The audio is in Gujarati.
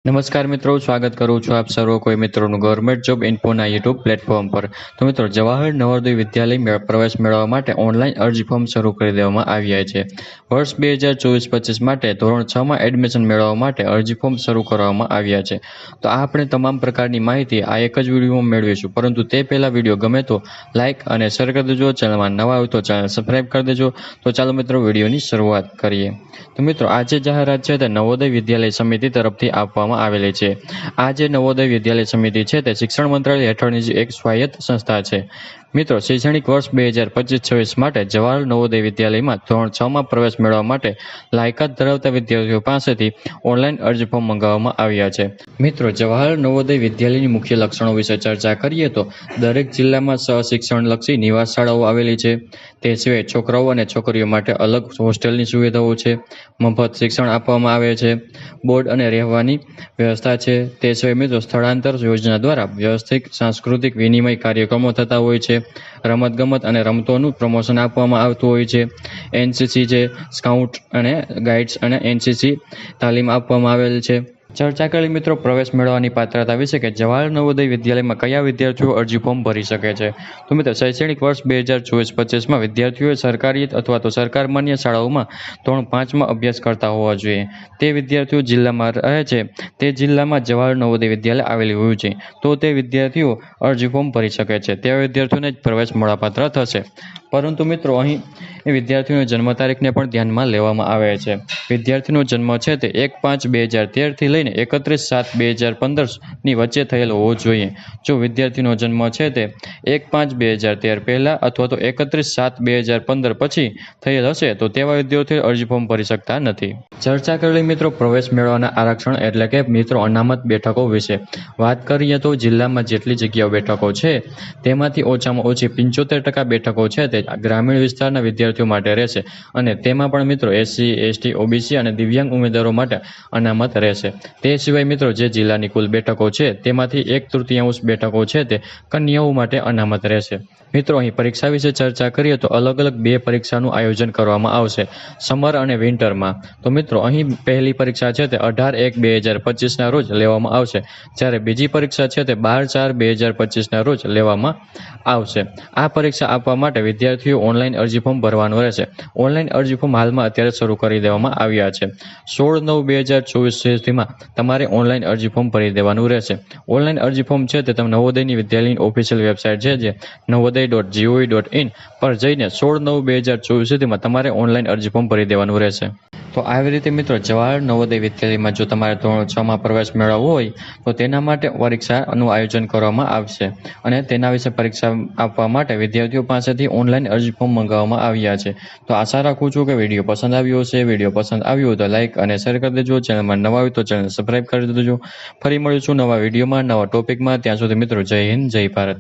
નમસ્કાર મિત્રો, સ્વાગત કરું છું આપ સર્વ કોઈ મિત્રોનું ગવર્મેન્ટ જોબ ઇન્ફોના યુટ્યુબ પ્લેટફોર્મ પર। તો મિત્રો, જવાહર નવોદય વિદ્યાલય પ્રવેશ મેળવવા માટે ઓનલાઈન અરજી ફોર્મ શરૂ કરી દેવામાં આવ્યા છે। વર્ષ 2024-25 માટે ધોરણ 6માં એડમિશન મેળવવા માટે અરજી ફોર્મ શરૂ કરવામાં આવ્યા છે। તો આ આપણે તમામ પ્રકારની માહિતી આ એક જ વિડીયોમાં મેળવીશું, પરંતુ તે પહેલા વિડીયો ગમે તો લાઇક અને શેર કરી દેજો। ચેનલમાં નવા હોય તો ચેનલ સબસ્ક્રાઇબ કરી દેજો। તો ચાલો મિત્રો, વિડીયોની શરૂઆત કરીએ। તો મિત્રો, આ જે જાહેરાત છે તે નવોદય વિદ્યાલય સમિતિ તરફથી આપવામાં આવેલી છે। આ જે નવોદય વિદ્યાલય સમિતિ છે તે શિક્ષણ મંત્રાલય હેઠળની એક સ્વાયત્ત સંસ્થા છે। મિત્રો, શૈક્ષણિક વર્ષ 2025-26 માટે જવાહર નવોદય વિદ્યાલયમાં ધોરણ 6માં પ્રવેશ મેળવવા માટે લાયકાત ધરાવતા વિદ્યાર્થીઓ પાસેથી ઓનલાઈન અરજી ફોર્મ મંગાવવામાં આવ્યા છે। મિત્રો, જવાહર નવોદય વિદ્યાલયની મુખ્ય લક્ષણો વિશે ચર્ચા કરીએ તો દરેક જિલ્લામાં સહશિક્ષણલક્ષી નિવાસ શાળાઓ આવેલી છે। તે સિવાય છોકરાઓ અને છોકરીઓ માટે અલગ હોસ્ટેલની સુવિધાઓ છે। મફત શિક્ષણ આપવામાં આવે છે। બોર્ડ અને રહેવાની વ્યવસ્થા છે। તે સિવાય મિત્રો, સ્થળાંતર યોજના દ્વારા વ્યવસ્થિત સાંસ્કૃતિક વિનિમય કાર્યક્રમો થતા હોય છે। રમતગમત અને રમતોનું પ્રમોશન આપવામાં આવતું હોય છે। એનસીસી છે, સ્કાઉટ અને ગાઈડ્સ અને એનસીસી તાલીમ આપવામાં આવેલ છે। ચર્ચા કરી મિત્રો પ્રવેશ મેળવવાની પાત્રતા વિશે કે જવાહર નવોદય વિદ્યાલયમાં કયા વિદ્યાર્થીઓ અરજી ફોર્મ ભરી શકે છે। તો મિત્રો, શૈક્ષણિક વર્ષ 2024-25માં વિદ્યાર્થીઓએ સરકારી અથવા તો સરકાર માન્ય શાળાઓમાં ધોરણ 5માં અભ્યાસ કરતા હોવા જોઈએ। તે વિદ્યાર્થીઓ જિલ્લામાં રહે છે તે જિલ્લામાં જવાહર નવોદય વિદ્યાલય આવેલી હોવું જોઈએ તો તે વિદ્યાર્થીઓ અરજી ફોર્મ ભરી શકે છે। તેવા વિદ્યાર્થીઓને જ પ્રવેશ મળવાપાત્ર થશે। પરંતુ મિત્રો, અહીં વિદ્યાર્થીઓની જન્મ તારીખને પણ ધ્યાનમાં લેવામાં આવે છે। વિદ્યાર્થીનો જન્મ છે તે 1/5-2013 થી લઈને 31/7/2015ની વચ્ચે થયેલો હોવો જોઈએ। જો વિદ્યાર્થીનો જન્મ છે તે 1/5/2013 પહેલા અથવા તો 31/7/2015 પછી થયેલ હશે તો તેવા વિદ્યાર્થીઓ અરજી ફોર્મ ભરી શકતા નથી। ચર્ચા કરેલી મિત્રો પ્રવેશ મેળવવાના આરક્ષણ એટલે કે મિત્રો અનામત બેઠકો વિશે વાત કરીએ તો જિલ્લામાં જેટલી જગ્યાઓ બેઠકો છે તેમાંથી ઓછામાં ઓછી 75% બેઠકો છે તે ગ્રામીણ વિસ્તારના વિદ્યાર્થીઓ માટે રહેશે અને તેમાં પણ મિત્રો એસસી, એસટી, ઓબીસી અને દિવ્યાંગ ઉમેદવારો માટે અનામત રહેશે। તે સિવાય મિત્રો, જે જિલ્લાની કુલ બેઠકો છે તેમાંથી 1/3 બેઠકો છે તે કન્યાઓ માટે અનામત રહેશે। મિત્રો, અહીં પરીક્ષા વિશે ચર્ચા કરીએ તો અલગ અલગ 2 પરીક્ષાનું આયોજન કરવામાં આવશે, સમર અને વિન્ટરમાં। તો મિત્રો, અહીં પહેલી પરીક્ષા છે તે 18/1/2025ના રોજ લેવામાં આવશે, જ્યારે બીજી પરીક્ષા છે તે 12/4/2025ના રોજ લેવામાં આવશે। આ પરીક્ષા આપવા માટે વિદ્યાર્થીઓ ઓનલાઈન અરજી ફોર્મ ભરવાનું રહેશે। ઓનલાઈન અરજી ફોર્મ હાલમાં અત્યારે શરૂ કરી દેવામાં આવ્યા છે। 16/9/2024 સુધીમાં તમારે ઓનલાઈન અરજી ફોર્મ ભરી દેવાનું રહેશે। ઓનલાઈન અરજી ફોર્મ છે તે તમે નવોદયની વિદ્યાલયની ઓફિશિયલ વેબસાઇટ છે જે navodaya.gov.in પર જઈને 16/9/2024 સુધીમાં તમારે ઓનલાઈન અરજી ફોર્મ ભરી દેવાનું રહેશે। તો આવી રીતે મિત્રો, જવાહર નવોદય વિદ્યાલયમાં જો તમારે ધોરણ 6માં પ્રવેશ મેળવવો હોય તો તેના માટે પરીક્ષાનું આયોજન કરવામાં આવશે અને તેના વિશે પરીક્ષા આપવા માટે વિદ્યાર્થીઓ પાસેથી ઓનલાઈન અરજી ફોર્મ મંગાવવામાં આવ્યા છે। તો આશા રાખું છું કે વિડીયો પસંદ આવ્યો હશે। વિડીયો પસંદ આવ્યો હોય તો લાઇક અને શેર કરી દેજો। ચેનલમાં નવા હોય તો ચેનલ સબસ્ક્રાઇબ કરી દેજો। ફરી મળીશું નવા વિડીયોમાં, નવા ટોપિકમાં। ત્યાં સુધી મિત્રો, જય હિન્દ, જય ભારત।